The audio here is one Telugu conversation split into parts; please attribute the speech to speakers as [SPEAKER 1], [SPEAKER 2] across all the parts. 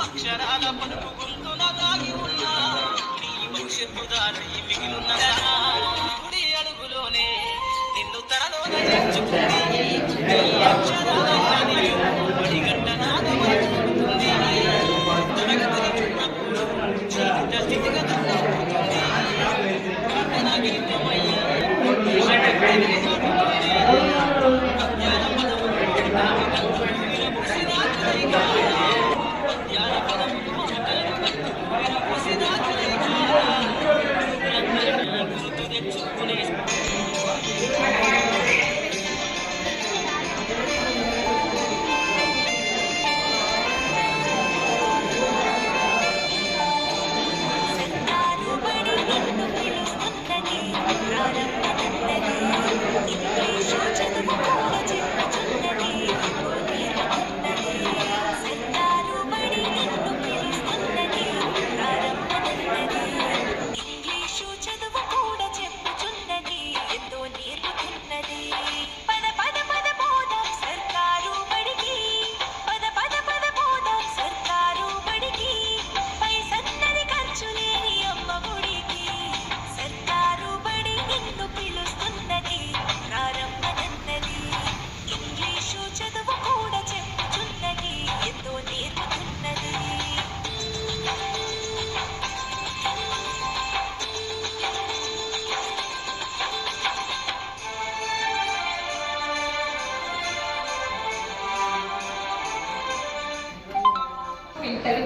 [SPEAKER 1] అక్షరాల పలుకు గొంతున దాగి ఉన్న నీ భవిష్యత్తు దారి మిగిలిన కుడి అడుగులోనే నిన్ను తనలోనే చేర్చుకుంది అక్షరాల పడిగట్ట నాదమవుతుంది తరగతి స్థితిగతులు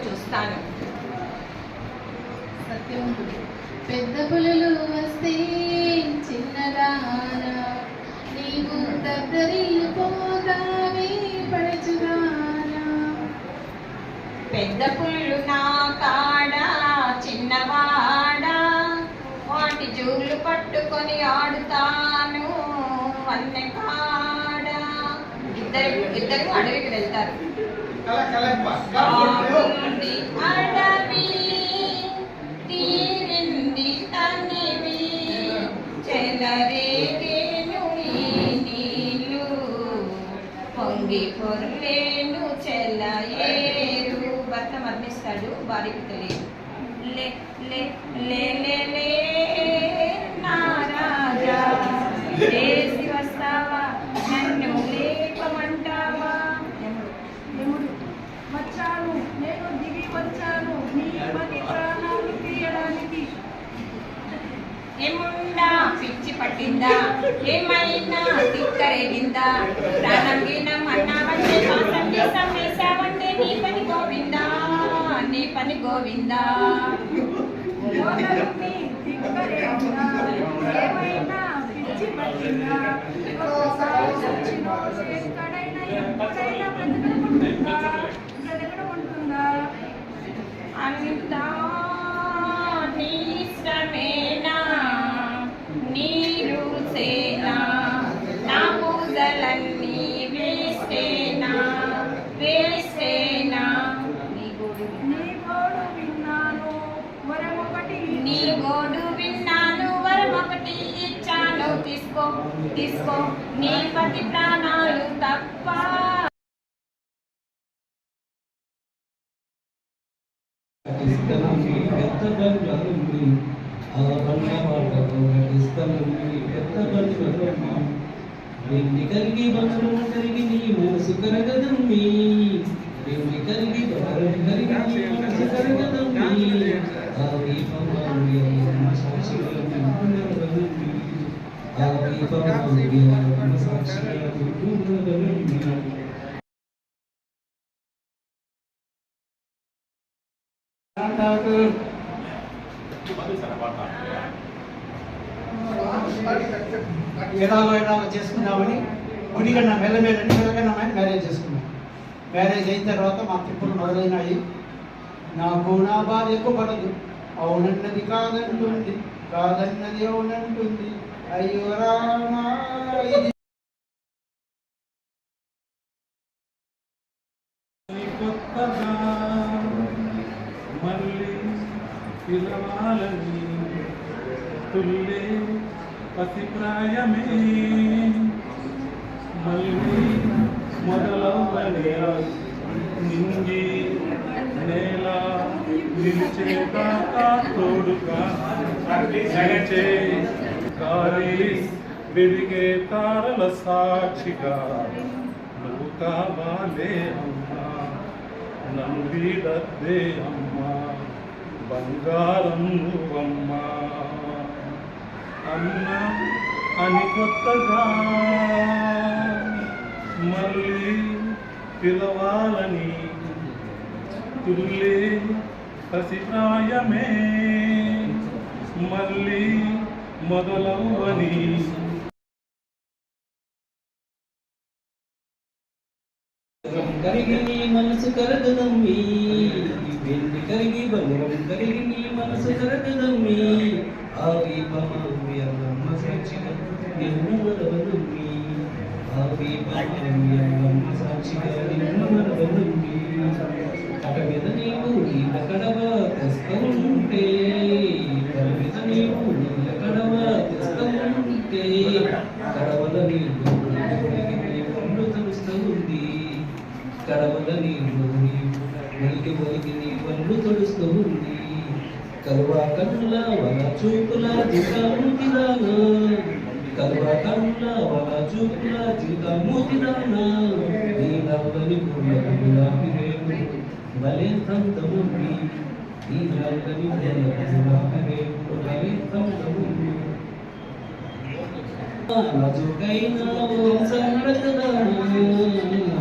[SPEAKER 2] చూస్తాను.
[SPEAKER 3] సత్యవంతుడు. పెద్ద పులులు వస్తే చిన్నదానా నీవు దద్దరిల్లిపోగావే పడచుగానా.
[SPEAKER 2] పెద్ద పుల్లు నా కాడా చిన్నవాడా వాటి జూలు పట్టుకొని ఆడుతాను వన్నె కాడా. ఇద్దరు అడవికి వెళ్తారు. అడవి తీరింది తనివి చెలరేగేను నీళ్ళు పొంగి పొర్లేను చెలయేరు. భర్త మరణిస్తాడు, భార్యకు తెలియదు. లే లే లే లే లే నా రాజా లేసి వస్తావా నన్ను లేపమంటావా.
[SPEAKER 4] వచ్చాను నేను దిగి వచ్చాను నీ పని ప్రాణాలు తీయడానికి.
[SPEAKER 2] ఏముండా పిచ్చి పట్టిందా ఏమైనా తిక్కరేగిందా ప్రాణం గీనం అన్నావంటే సందేశం వేసావంటే నీ పని గోవిందా నీ పని గోవిందా.
[SPEAKER 4] ఏమైనా పిచ్చి పట్టిందా ఎక్కడైనా ఎప్పుడైనా బ్రతకడం ఉంటుందా.
[SPEAKER 2] అంతా నీ ఇష్టమేనా నీరు సేనా నా పూజలన్నీ వేస్తేనా వేస్తేనా.
[SPEAKER 4] నీ గోడు విన్నాను వరమొకటి
[SPEAKER 2] నీ గోడు విన్నాను వరమొకటి ఇచ్చాను తీసుకో తీసుకో నీ పతి ప్రాణాలు తప్ప.
[SPEAKER 5] పెద్ద బండ్లన్నీ ఆ బండ్ల వాటకు నటిస్తానండి పెద్ద బండ్లన్నీ వెండి కలిగి బంధం కలిగి నీ మనసు కరగదమ్మి వెండి కలిగి బంధం కలిగి నీ మనసు కరగదమ్మి. ఆ దీపమాంగి సాక్షిగా వింటున్నదమ్మి ఆ దీపమాంగి సాక్షిగా వింటున్నదమ్మి.
[SPEAKER 6] ఎడాలో చేసుకుందామని గుడికన్నా మెల్లమెల్లగా మ్యారేజ్ చేసుకున్నాం. మ్యారేజ్ అయిన తర్వాత మా తిప్పులు మొదలైనాయి. నాకు నా భార్యకు పడదు, అవునన్నది కాదంటుంది, కాదన్నది అవునంటుంది. అయ్యో రామా ఇది
[SPEAKER 5] పిలవాలని తుల్లే పసిప్రాయమే మళ్ళీ మొదలవ్వని నింగి నేల నిలిచేదాకా తోడుగా నిలిచే గాలి వెలిగే తారల సాక్షిగా నువ్వు కావాలే అమ్మా నందిరద్దే అమ్మా బంగారం నువ్వమ్మా అమ్మ అని కొత్తగా మళ్ళీ పిలవాలని తుల్లే పసిప్రాయమే మళ్ళీ మొదలవ్వని
[SPEAKER 7] కరిగి నీ మనసు కరగదమ్మి వెండి కరిగి బంగారం కరిగి నీ మనసు కరగదమ్మి ఆవి పమామి అల్లమ్మ సాక్షిగా నిన్ను మరవదమ్మి ఆవి పమామి అల్లమ్మ సాక్షిగా నిన్ను మరవదమ్మి అట మీద నీవు నీళ్ళ కడవ తెస్తూ తల మీద నీవు నీళ్ళ కడవ తెస్తూ కడవల నీళ్ళు ఒళ్ళు తెలుస్తూ ఉంది కడవల నీళ్ళు వెలికి వెలికి నీ పనులు తొడుస్తూ ఉంది కలువా కన్నుల వల చూపుల జీవితామూతిదానా కలువా కన్నుల వల చూపుల జీవితామూతిదానా నీ నవ్వని పూల గులాబీ రేపు భలే తంతముంది నీ నవ్వని పూల గులాబీ రేపు భలే తంతముంది నాజుకైన ఓ సంగతదానా